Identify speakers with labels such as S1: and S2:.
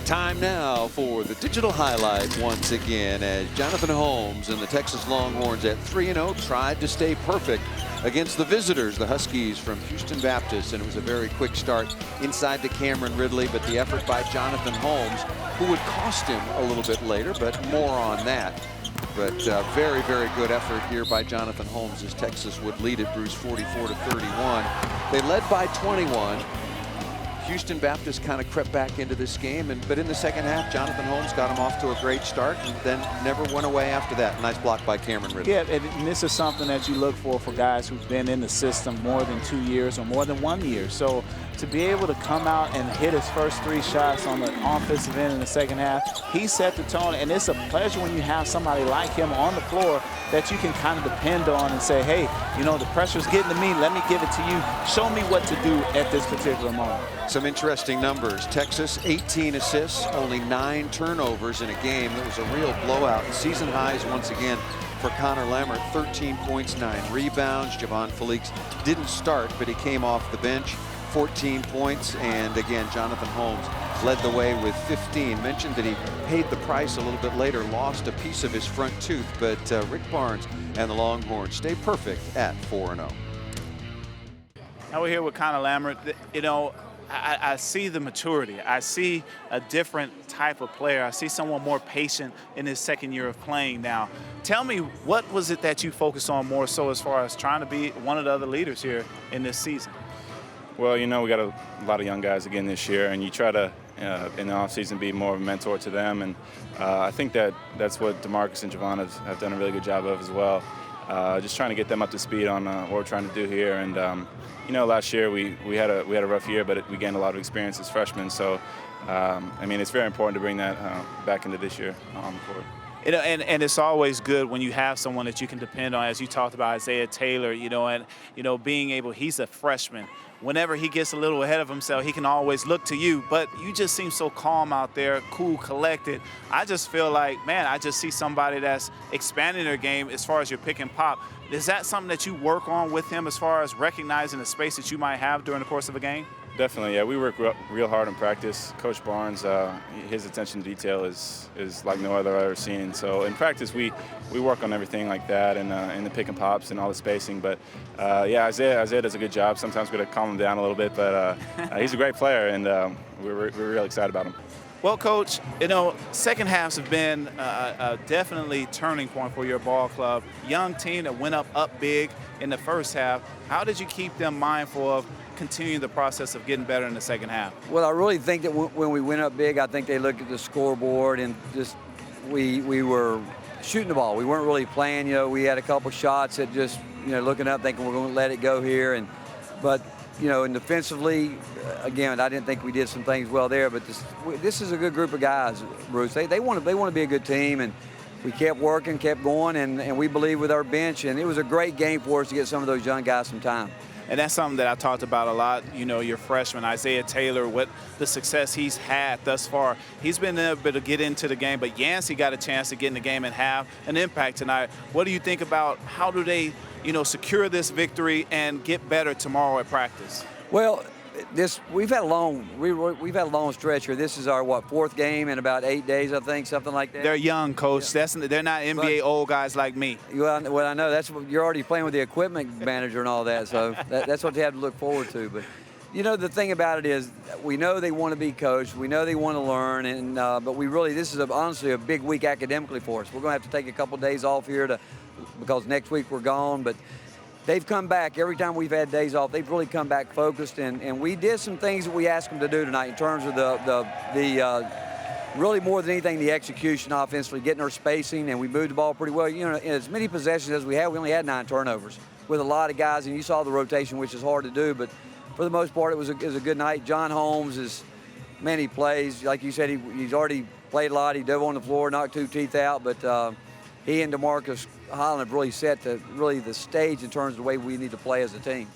S1: Time now for the digital highlight once again as Jonathan Holmes and the Texas Longhorns at 3-0 tried to stay perfect against the visitors, the Huskies from Houston Baptist, and it was a very quick start inside to Cameron Ridley, but the effort by Jonathan Holmes, who would cost him a little bit later, but more on that. But very, very good effort here by Jonathan Holmes as Texas would lead it, Bruce, 44-31. They led by 21. Houston Baptist kind of crept back into this game, but in the second half, Jonathan Holmes got him off to a great start and then never went away after that. Nice block by Cameron Ridley.
S2: Yeah, and this is something that you look for guys who've been in the system more than 2 years or more than 1 year. So to be able to come out and hit his first 3 shots on the offensive end in the second half, he set the tone, and it's a pleasure when you have somebody like him on the floor that you can kind of depend on and say, hey, you know, the pressure's getting to me, let me give it to you. Show me what to do at this particular moment.
S1: Some interesting numbers. Texas, 18 assists, only 9 turnovers in a game that was a real blowout. Season highs once again for Connor Lammert, 13 points, 9 rebounds. Javon Felix didn't start, but he came off the bench, 14 points. And again, Jonathan Holmes led the way with 15. Mentioned that he paid the price a little bit later, lost a piece of his front tooth, but Rick Barnes and the Longhorns stay perfect at 4-0.
S2: Now we're here with Connor Lammert. You know, I see the maturity. I see a different type of player. I see someone more patient in his second year of playing now. Tell me, what was it that you focused on more so as far as trying to be one of the other leaders here in this season?
S3: Well, you know, we got a lot of young guys again this year, and you try to, in the offseason, be more of a mentor to them. And I think that's what DeMarcus and Javon have done a really good job of as well. Just trying to get them up to speed on what we're trying to do here. And you know, last year we had a rough year, but we gained a lot of experience as freshmen. So, I mean, it's very important to bring that back into this year on the court.
S2: You know, and it's always good when you have someone that you can depend on, as you talked about Isaiah Taylor, you know, and, you know, being able, he's a freshman. Whenever he gets a little ahead of himself, he can always look to you, but you just seem so calm out there, cool, collected. I just feel like, man, I just see somebody that's expanding their game as far as your pick and pop. Is that something that you work on with him as far as recognizing the space that you might have during the course of a game?
S3: Definitely, yeah. We work real hard in practice. Coach Barnes, his attention to detail is like no other I've ever seen. So in practice, we work on everything like that, and in the pick and pops and all the spacing. But yeah, Isaiah does a good job. Sometimes we got to calm him down a little bit, but he's a great player, and we're real excited about him.
S2: Well, Coach, you know, second halves have been a definitely turning point for your ball club. Young team that went up big in the first half. How did you keep them mindful of continuing the process of getting better in the second half?
S4: Well, I really think that when we went up big, I think they looked at the scoreboard and just we were shooting the ball. We weren't really playing. You know, we had a couple shots that just, you know, looking up thinking we're going to let it go here, but you know, and defensively, again, I didn't think we did some things well there. But this is a good group of guys, Bruce. They want to be a good team, and we kept working, kept going, and we believe with our bench. And it was a great game for us to get some of those young guys some time.
S2: And that's something that I talked about a lot. You know, your freshman, Isaiah Taylor, what the success he's had thus far. He's been able to get into the game, but Yancey got a chance to get in the game and have an impact tonight. What do you think about how do they, you know, secure this victory and get better tomorrow at practice?
S4: Well, we've had a long stretch here. This is our 4th game in about 8 days, I think, something like that.
S2: They're young, Coach. Yeah. They're not NBA old guys like me.
S4: Well, I know that's what you're already playing with the equipment manager and all that, so that's what they have to look forward to. But you know, the thing about it is, we know they want to be coached. We know they want to learn, and but this is honestly a big week academically for us. We're going to have to take a couple days off here because next week we're gone, but. They've come back every time we've had days off. They've really come back focused, and we did some things that we asked them to do tonight in terms of the really more than anything the execution offensively, getting our spacing, and we moved the ball pretty well. You know, in as many possessions as we had, we only had 9 turnovers with a lot of guys, and you saw the rotation, which is hard to do, but for the most part, it was a good night. John Holmes he plays like you said. He's already played a lot. He dove on the floor, knocked 2 teeth out, but. He and DeMarcus Holland have really set the stage in terms of the way we need to play as a team.